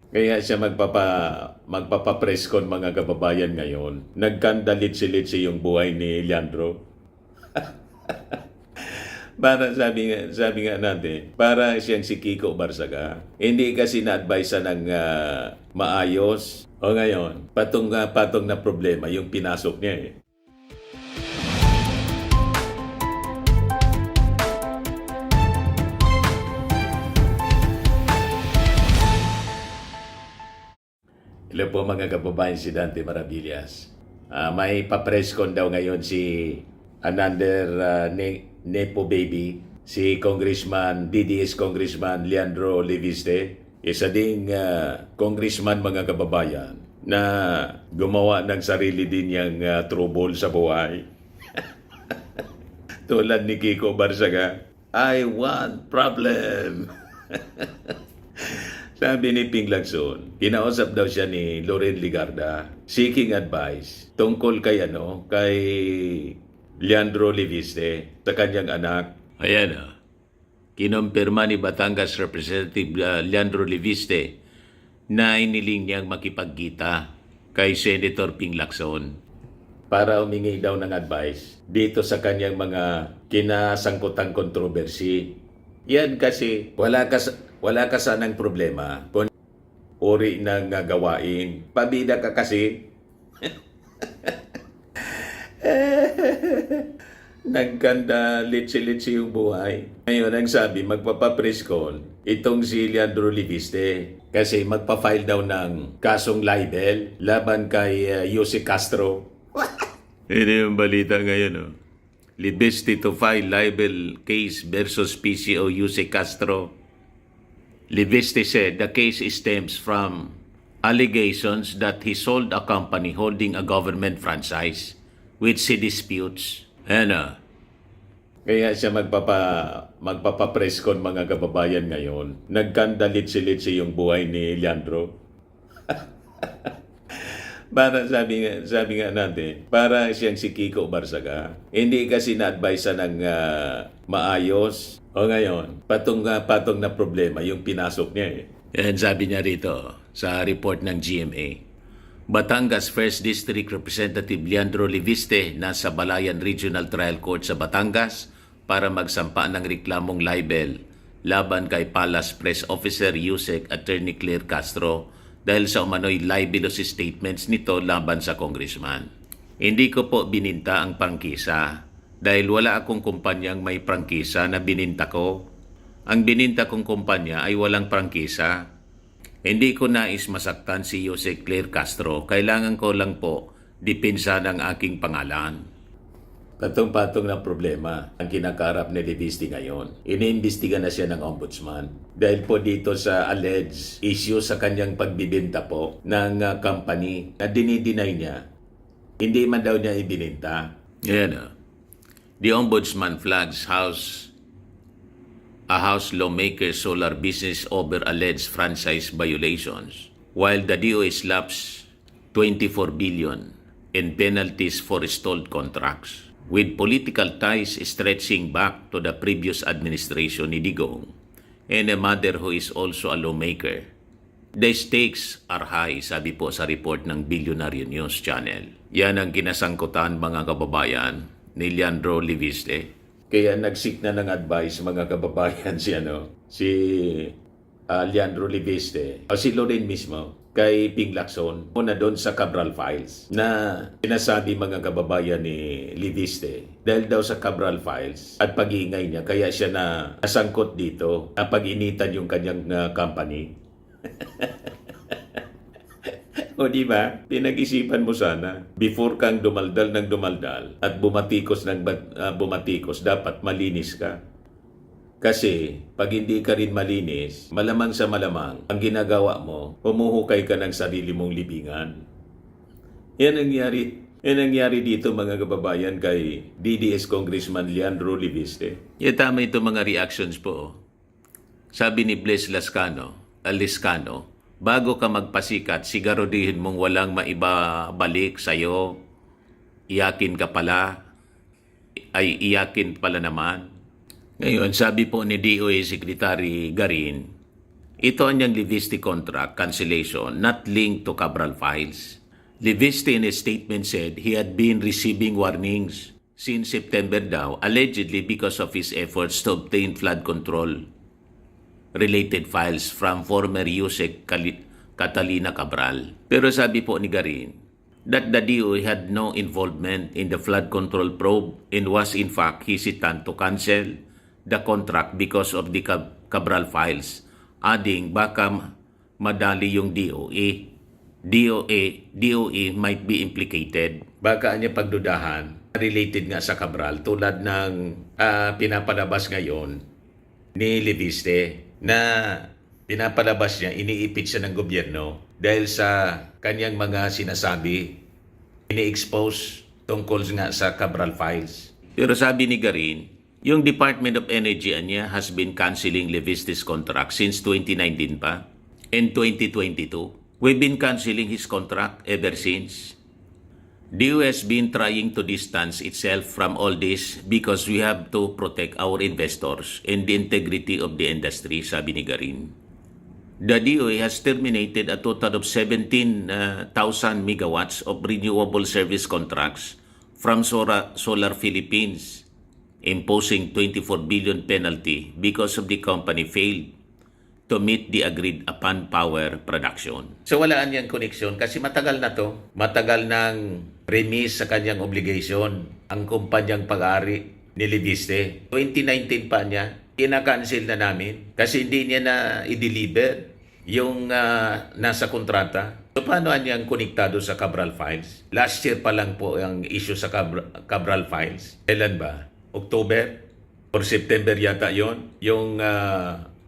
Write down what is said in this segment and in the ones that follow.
Kaya siya magpapa-press con mga kababayan ngayon. Nagkandalit-silitsi yung buhay ni Leandro. Para sabi nga natin, para siyang si Kiko Barsaga. Hindi kasi na-advise ng maayos. O ngayon, patong na problema yung pinasok niya eh. Hello po mga kababayan, si Dante Maravillas. May pa-press con daw ngayon si another Nepo baby, si DDS Congressman Leandro Leviste. Isa ding congressman mga kababayan na gumawa ng sarili din niyang trouble sa buhay. Tulad ni Kiko Barsaga, I want problem. Sabi ni Ping Lacson, kinausap daw siya ni Loren Ligarda seeking advice tungkol kay Leandro Leviste sa kanyang anak. Ayan kinumpirma ni Batangas Representative Leandro Leviste na iniling niyang makipagkita kay Senator Ping Lacson para humingi daw ng advice dito sa kanyang mga kinasangkutang kontrobersy. Yan kasi wala ka sanang problema kung uri ng gawain. Pabida ka kasi. Nagkanda litsi-litsi yung buhay. Ngayon, ang sabi, magpapapress con itong si Leandro Leviste kasi magpa-file daw ng kasong libel laban kay Jose Castro. Ini yung balita ngayon, oh. Leviste to file libel case versus PCO Jose Castro. Leviste said the case stems from allegations that he sold a company holding a government franchise, which he disputes. Kaya siya magpapa-press con mga kababayan ngayon. Nagkandalit-silitsi yung buhay ni Leandro. Para sabi nga natin, para siyang si Kiko Barsaga. Hindi kasi na-advise ng maayos. O ngayon, patong na problema yung pinasok niya eh. Yan sabi niya rito sa report ng GMA. Batangas 1st District Representative Leandro Leviste nasa Balayan Regional Trial Court sa Batangas para magsampa ng reklamong libel laban kay Palace Press Officer Yusek Attorney Claire Castro dahil sa umano'y libelous statements nito laban sa congressman. Hindi ko po bininta ang prangkisa dahil wala akong kumpanyang may prangkisa na bininta ko. Ang bininta kong kumpanya ay walang prangkisa. Hindi ko nais masaktan si Jose Claire Castro. Kailangan ko lang po dipinsa ng aking pangalan. Patong-patong ng problema ang kinakarap ni Leviste ngayon. Iniimbestiga na siya ng ombudsman dahil po dito sa alleged issue sa kanyang pagbibenta po ng company na dinideny niya. Hindi man daw niya ibininta. Yan. The ombudsman flags a House lawmaker solar business over alleged franchise violations, while the DOE slaps 24 billion in penalties for stalled contracts. With political ties stretching back to the previous administration ni Digong and a mother who is also a lawmaker. The stakes are high, sabi po sa report ng Billionaire News Channel. Yan ang kinasangkutan mga kababayan ni Leandro Leviste. Kaya nag-seek na ng advice mga kababayan si Leandro Leviste o si Loren mismo kay Ping Lacson na doon sa Cabral Files na sinasabi mga kababayan ni Leviste dahil daw sa Cabral Files at pag-iingay niya kaya siya na nasangkot dito na pag-initan yung kanyang company. O di ba? Pinag-isipan mo sana before kang dumaldal ng dumaldal at bumatikos ng bumatikos, dapat malinis ka. Kasi pag hindi ka rin malinis, malamang sa malamang, ang ginagawa mo, humuhukay ka ng sarili mong libingan. Yan ang nangyari dito mga kababayan kay DDS Congressman Leandro Leviste. Tama ito mga reactions po. Sabi ni Blaise Lascano, bago ka magpasikat, siguraduhin mong walang maibabalik sa'yo. Iyakin ka pala. Ay iyakin pala naman. Ngayon, sabi po ni DOE Secretary Garin, Ito ang Leviste contract cancellation not linked to Cabral files. Leviste in a statement said he had been receiving warnings since September daw, allegedly because of his efforts to obtain flood control related files from former Yusek Catalina Cabral. Pero sabi po ni Garin that the DOE had no involvement in the flood control probe and was in fact hesitant to cancel the contract because of the Cabral files, adding baka madali yung DOE. DOE might be implicated. Baka niya pagdudahan related nga sa Cabral tulad ng pinapalabas ngayon ni Leviste na pinapalabas niya, iniipit siya ng gobyerno dahil sa kanyang mga sinasabi, ini-expose tungkol nga sa Cabral files. Pero sabi ni Garin, yung Department of Energy niya has been canceling Leviste's contract since 2019 pa. In 2022, we've been canceling his contract ever since. DOE has been trying to distance itself from all this because we have to protect our investors and the integrity of the industry, sabi ni Garin. The DOE has terminated a total of 17,000 megawatts of renewable service contracts from Solar Philippines, imposing 24 billion penalty because of the company failed to meet the agreed upon power production. So walaan niyang koneksyon kasi matagal na to. Matagal nang remiss sa kanyang obligation ang kumpanyang pag-ari ni Leviste. 2019 pa niya, ina-cancel na namin kasi hindi niya na i-deliver yung nasa kontrata. So paano niyang konektado sa Cabral files? Last year pa lang po ang issue sa Cabral files. Kailan ba? October or September yata yon yung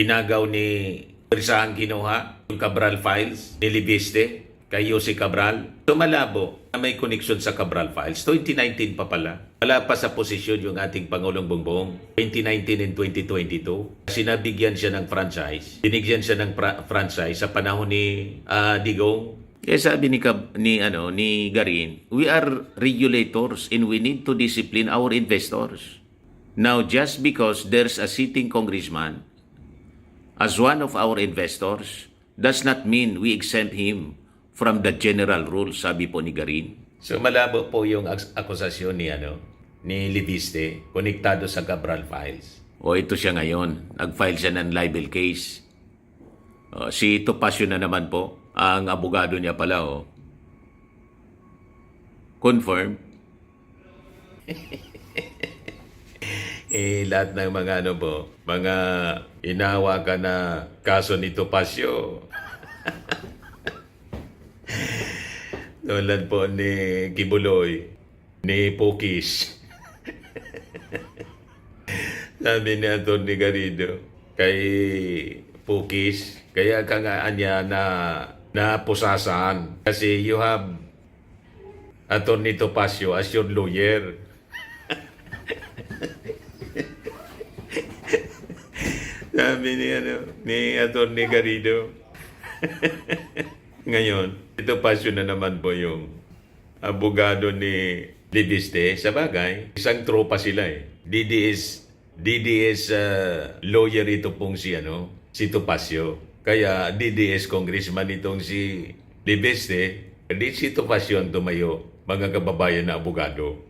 inagaw ni Risahang kinuha yung Cabral files ni Leviste kay Yusek Cabral. So malabo na may connection sa Cabral files. 2019 pa pala. Wala pa sa posisyon yung ating Pangulong Bongbong. 2019 and 2022. Kasi nabigyan siya ng franchise. Binigyan siya ng franchise sa panahon ni Digong. Kaya sabi ni Garin, we are regulators and we need to discipline our investors. Now, just because there's a sitting congressman as one of our investors, does not mean we exempt him from the general rules, sabi po ni Garin. So malabo po yung akusasyon ni Leviste konektado sa Cabral files. O ito siya ngayon, nag-file siya ng libel case. Si Topacio na naman po, ang abogado niya pala. Confirm. Lahat ng mga mga inahawakan na kaso ni Topacio. Tulad po ni Kibuloy, ni Pukis. Sabi ni Atty. Garrido kay Pukis, kaya ka nga niya na napusasan kasi you have Atty. Topacio as your lawyer. Sabi ni Atty. Garrido. Ngayon, ito pasyon na naman po yung abogado ni Leviste. Sa bagay, isang tropa sila DDS lawyer ito pong si Topacio. Kaya DDS congressman itong si Leviste. Di si Topacio ang tumayo, mga kababayan na abogado.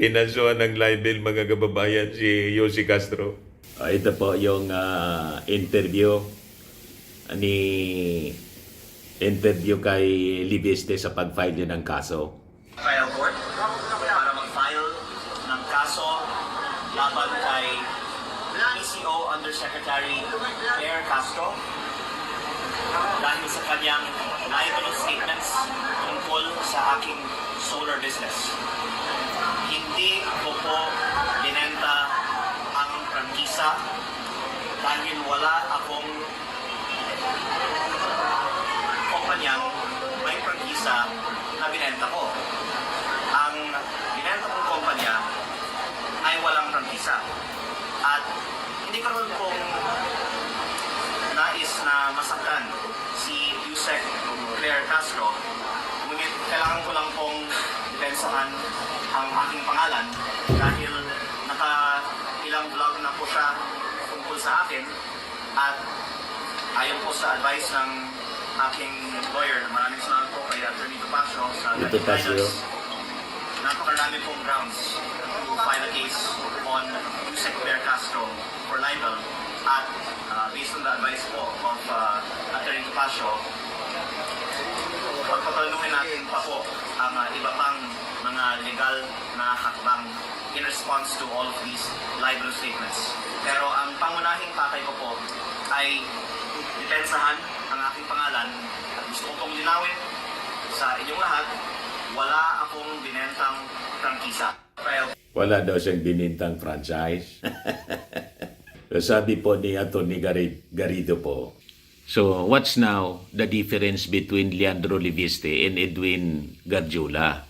Kinasuhan ng libel mga kababayan si Yossi Castro. Ito po yung interview kay Leviste sa pag-file niya ng kaso. Trial court para mag-file ng kaso laban kay PCO Undersecretary Claire Castro dahil sa kanyang libelous statements tungkol sa aking solar business. Hindi ko po binenta ang prangkisa dahil wala akong kumpanyang may prangkisa na binenta ko. Ang binenta kong kumpanya ay walang prangkisa. At hindi ko naman pong nais na masaktan si Yusek Claire Castro. Ngunit kailangan ko lang pong depensahan ang aking pangalan dahil naka ilang vlog na po siya tungkol sa akin At ayon po sa advice ng aking lawyer, maraming salamat po kay Attorney Topacio sa Ito Pasio. napakarami pong grounds to file a case on Yusek Bear Castro for libel. At based on the advice po of Attorney Topacio, pagpapaluhin natin pa po ang iba pang mga legal na hakbang in response to all of these libelous statements. Pero ang pangunahing pakay ko po ay depensahan ang aking pangalan at gusto ko pong linawin sa inyong lahat, wala akong binentang prangkisa. Wala daw siyang binintang franchise. So, sabi po ni Atty. Garrido po. So, what's now the difference between Leandro Leviste and Edwin Garjula?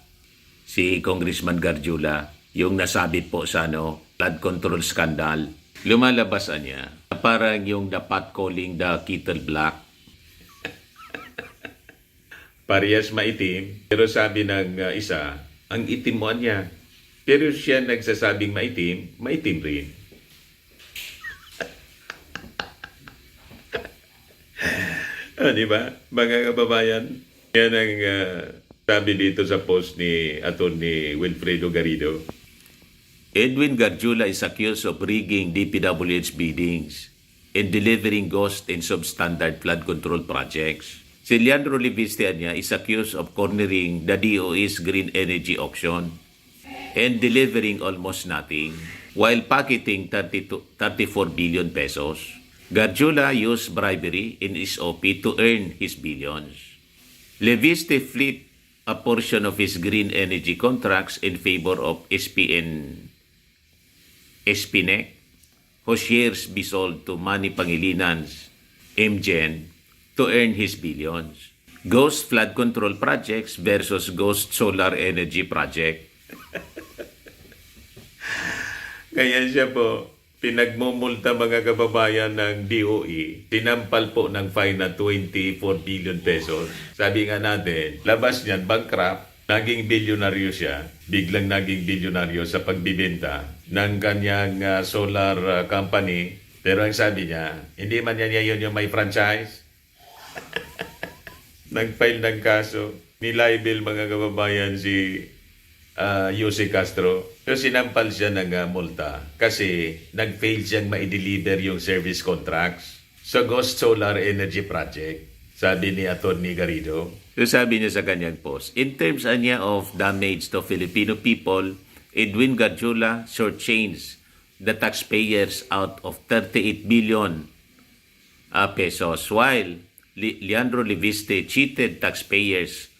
Si Congressman Garjula, yung nasabit po sa flood control scandal, lumalabas niya, parang yung dapat calling the kettle black. Parehas maitim, pero sabi ng isa, ang itim mo niya. Pero siya nagsasabing maitim, maitim rin. Di ba? Mga kababayan, yan ang sabi dito sa post ni Atty. Wilfredo Garrido. Edwin Garjula is accused of rigging DPWH biddings and delivering ghost and substandard flood control projects. Si Leandro Leviste niya is accused of cornering the DOE's green energy auction and delivering almost nothing while pocketing 34 billion pesos. Garjula used bribery in his OP to earn his billions. Leviste flipped a portion of his green energy contracts in favor of SPNEC, whose shares be sold to Manny Pangilinan's MGen to earn his billions. Ghost flood control projects versus ghost solar energy project. Kaya siya po, pinagmumulta mga kababayan ng DOE, tinampal po ng fine na 24 billion pesos. Sabi nga natin, labas niyan, bankrupt, naging bilyonaryo siya, biglang naging bilyonaryo sa pagbibenta ng kanyang solar company. Pero ang sabi niya, hindi man niya yun yung may franchise. Nag-file ng kaso, nilibel mga kababayan si Jose Castro. So sinampal siya ng multa kasi nag-fail siyang ma-deliver yung service contracts sa Ghost Solar Energy Project, sabi ni Atty. Garrido. So sabi niya sa kanyang post, in terms niya of damage to Filipino people, Edwin Garjula shortchanged the taxpayers out of 38 billion pesos, while Leandro Leviste cheated taxpayers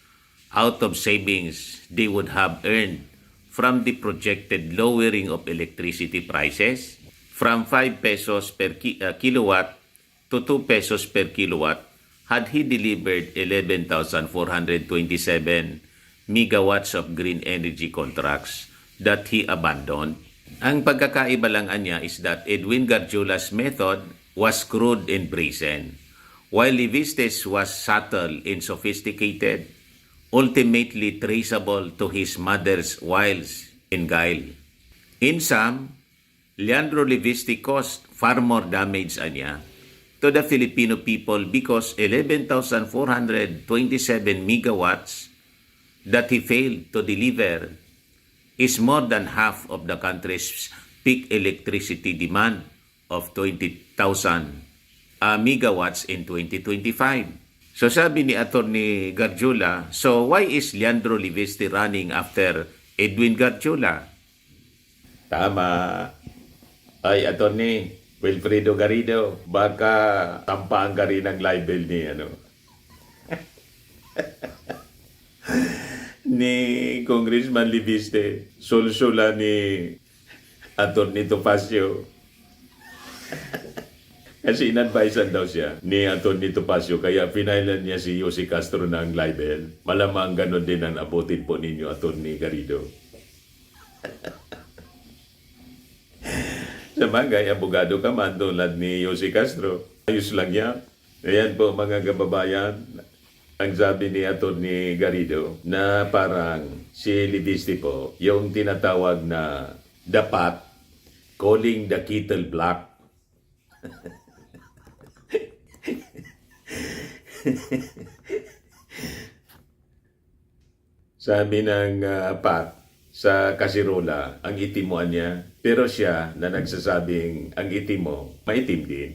out of savings they would have earned from the projected lowering of electricity prices from 5 pesos per kilowatt to 2 pesos per kilowatt had he delivered 11,427 megawatts of green energy contracts that he abandoned. Ang pagkakaiba lang niya is that Edwin Garjula's method was crude and brazen, while Leviste's was subtle and sophisticated, ultimately traceable to his mother's wiles and guile. In sum, Leandro Leviste caused far more damage niya to the Filipino people because 11,427 megawatts that he failed to deliver is more than half of the country's peak electricity demand of 20,000 megawatts in 2025. So sabi ni Atty. Garjula, so why is Leandro Leviste running after Edwin Garjula? Tama. Ay, Atty. Wilfredo Garrido, baka tampaan ka rin ang libel ni ni Congressman Leviste, sulsula ni Atty. Topacio. Kasi in-advisean daw siya ni Atty. Topacio, kaya pinailan niya si Jose Castro ng libel. Malamang ganon din ang abutin po ninyo, Atty. Garrido. Sa bagay, abogado ka man tulad ni Jose Castro. Ayos lang yan. Ayan po mga kababayan, ang sabi ni Atty. Garrido na parang si Leviste po, yung tinatawag na dapat calling the kettle black. Sabi ng Pat, sa kasirola, ang itimoan niya. Pero siya na nagsasabing ang itim mo, maitim din.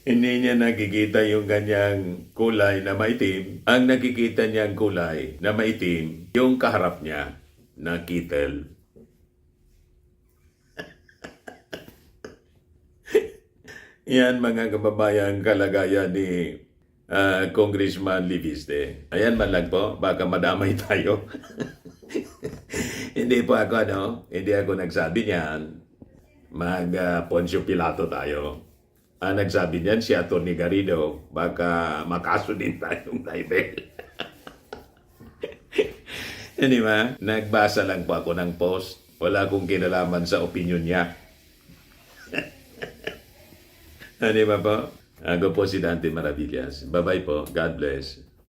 Hindi niya nakikita yung kanyang kulay na maitim. Ang nakikita niyang kulay na maitim, yung kaharap niya na kittel. Yan mga kababayan, kalagayan ni Congressman Liviste. Ayan man lang po, baka madamay tayo. Hindi po ako, hindi ako nagsabi niyan. Poncio Pilato tayo. Ang nagsabi niyan si Atty. Garrido, baka makaso din tayong libel. Hindi ba? Nagbasa lang po ako ng post. Wala akong kinalaman sa opinion niya. Hindi ba po? Ako po si Dante Maravillas. Bye-bye po. God bless.